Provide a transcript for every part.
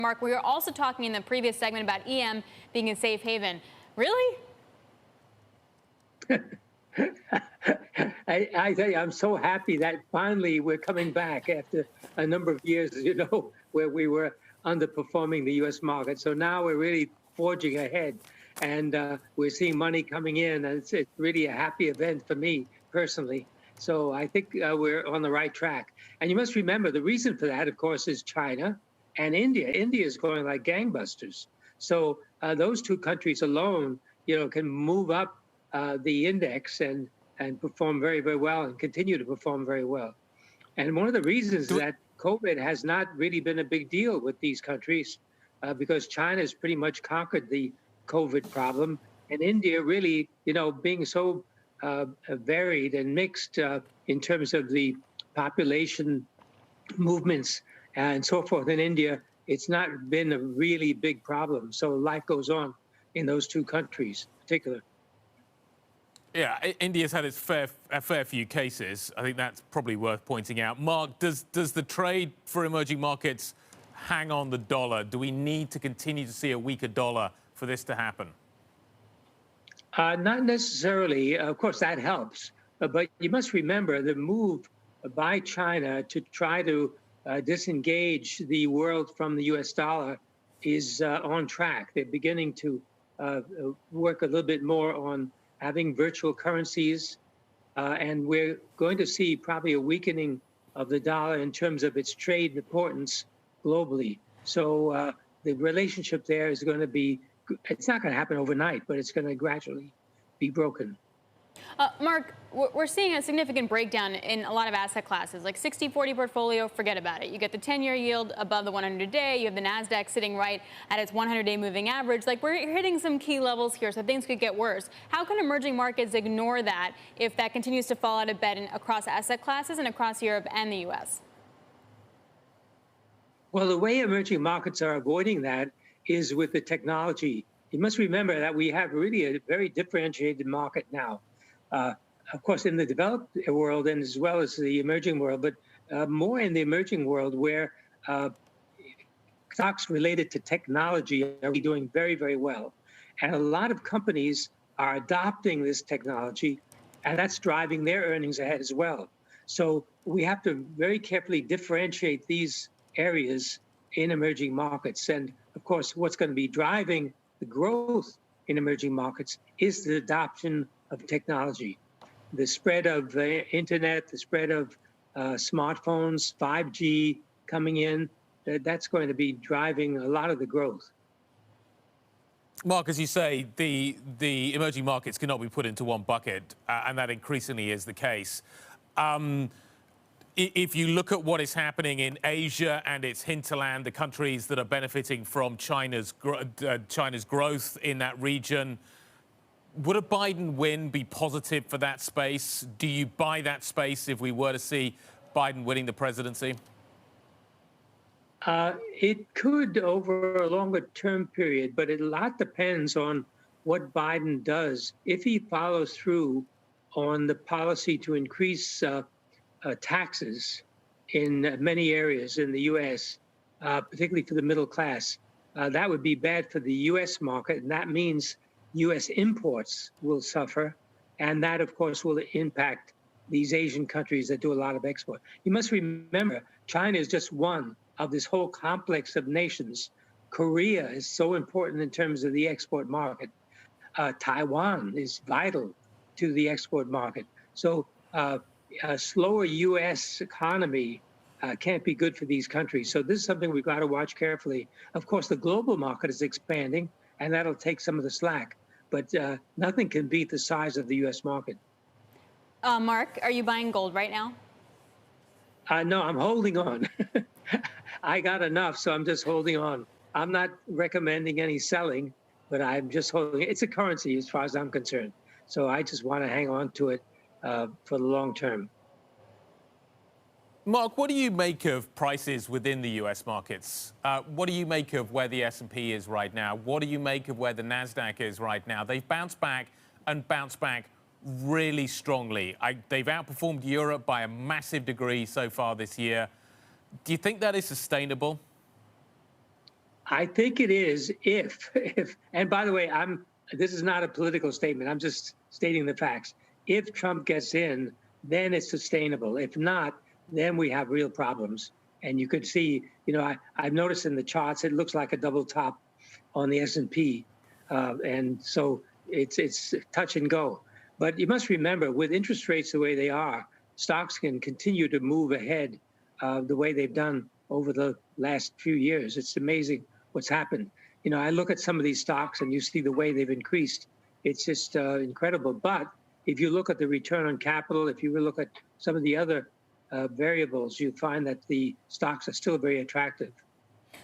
Mark, we were also talking in the previous segment about EM being a safe haven. Really? I tell you, I'm so happy that finally we're coming back after a number of years, where we were underperforming the U.S. market. So now we're really forging ahead, and we're seeing money coming in. And it's really a happy event for me personally. So I think we're on the right track. And you must remember the reason for that, of course, is China and India. India is going like gangbusters. So those two countries alone, can move up the index and perform very, very well and continue to perform very well. And one of the reasons that COVID has not really been a big deal with these countries because China has pretty much conquered the COVID problem. And India really, being so varied and mixed in terms of the population movements and so forth in India, it's not been a really big problem. So life goes on in those two countries in particular. Yeah, India's had its fair few cases. I think that's probably worth pointing out. Mark, does the trade for emerging markets hang on the dollar? Do we need to continue to see a weaker dollar for this to happen? Not necessarily. Of course, that helps. But you must remember the move by China to try to disengage the world from the U.S. dollar is on track. They're beginning to work a little bit more on having virtual currencies, and we're going to see probably a weakening of the dollar in terms of its trade importance globally. So the relationship there is going to be, it's not going to happen overnight, but it's going to gradually be broken. Mark, we're seeing a significant breakdown in a lot of asset classes, like 60-40 portfolio, forget about it. You get the 10-year yield above the 100-day. You have the NASDAQ sitting right at its 100-day moving average. Like, we're hitting some key levels here, so things could get worse. How can emerging markets ignore that if that continues to fall out of bed across asset classes and across Europe and the U.S.? Well, the way emerging markets are avoiding that is with the technology. You must remember that we have really a very differentiated market now. Of course, in the developed world and as well as the emerging world, but more in the emerging world where stocks related to technology are doing very, very well. And a lot of companies are adopting this technology, and that's driving their earnings ahead as well. So we have to very carefully differentiate these areas in emerging markets. And of course, what's going to be driving the growth in emerging markets is the adoption of technology, the spread of the internet, the spread of smartphones, 5G coming in. That's going to be driving a lot of the growth. Mark, as you say, the emerging markets cannot be put into one bucket, and that increasingly is the case. If you look at what is happening in Asia and its hinterland, the countries that are benefiting from China's growth in that region, would a Biden win be positive for that space? Do you buy that space if we were to see Biden winning the presidency? It could over a longer term period, but a lot depends on what Biden does. If he follows through on the policy to increase taxes in many areas in the U.S., particularly for the middle class, that would be bad for the U.S. market, and that means U.S. imports will suffer, and that, of course, will impact these Asian countries that do a lot of export. You must remember, China is just one of this whole complex of nations. Korea is so important in terms of the export market. Taiwan is vital to the export market. So a slower U.S. economy can't be good for these countries. So this is something we've got to watch carefully. Of course, the global market is expanding, and that'll take some of the slack. But nothing can beat the size of the U.S. market. Mark, are you buying gold right now? No, I'm holding on. I got enough, so I'm just holding on. I'm not recommending any selling, but I'm just holding. It's a currency as far as I'm concerned. So I just want to hang on to it for the long term. Mark, what do you make of prices within the U.S. markets? What do you make of where the S&P is right now? What do you make of where the NASDAQ is right now? They've bounced back and bounced back really strongly. They've outperformed Europe by a massive degree so far this year. Do you think that is sustainable? I think it is if, and by the way, this is not a political statement. I'm just stating the facts. If Trump gets in, then it's sustainable. If not, then we have real problems. And you could see, I've noticed in the charts, it looks like a double top on the S&P. And so it's touch and go. But you must remember, with interest rates the way they are, stocks can continue to move ahead the way they've done over the last few years. It's amazing what's happened. I look at some of these stocks and you see the way they've increased. It's just incredible. But if you look at the return on capital, if you look at some of the other variables, you find that the stocks are still very attractive.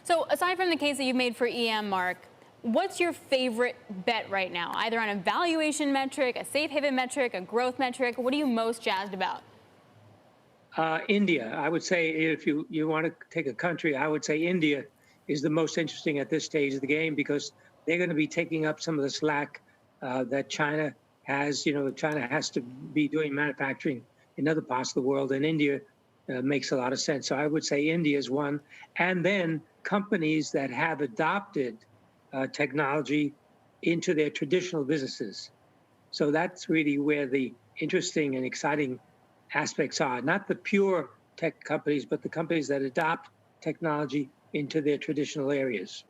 So aside from the case that you've made for EM, Mark, what's your favorite bet right now? Either on a valuation metric, a safe haven metric, a growth metric? What are you most jazzed about? India. I would say if you want to take a country, I would say India is the most interesting at this stage of the game because they're going to be taking up some of the slack that China has. China has to be doing manufacturing in other parts of the world, and India makes a lot of sense. So I would say India is one. And then companies that have adopted technology into their traditional businesses. So that's really where the interesting and exciting aspects are. Not the pure tech companies, but the companies that adopt technology into their traditional areas.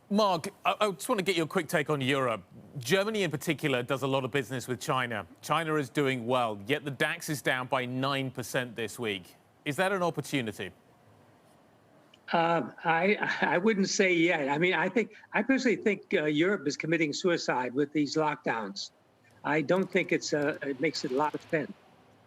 Mark, I just want to get your quick take on Europe. Germany in particular does a lot of business with China. China is doing well, yet the DAX is down by 9% this week. Is that an opportunity? I wouldn't say yet. I mean, I personally think Europe is committing suicide with these lockdowns. I don't think it makes a lot of sense.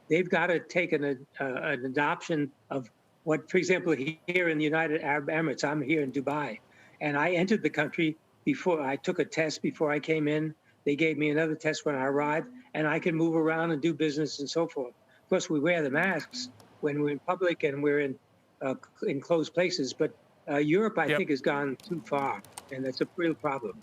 They've got to take an adoption of what, for example, here in the United Arab Emirates, I'm here in Dubai, and I entered the country before I took a test before I came in. They gave me another test when I arrived, and I can move around and do business and so forth. Of course, we wear the masks when we're in public and we're in closed places, but Europe, I think, has gone too far, and that's a real problem.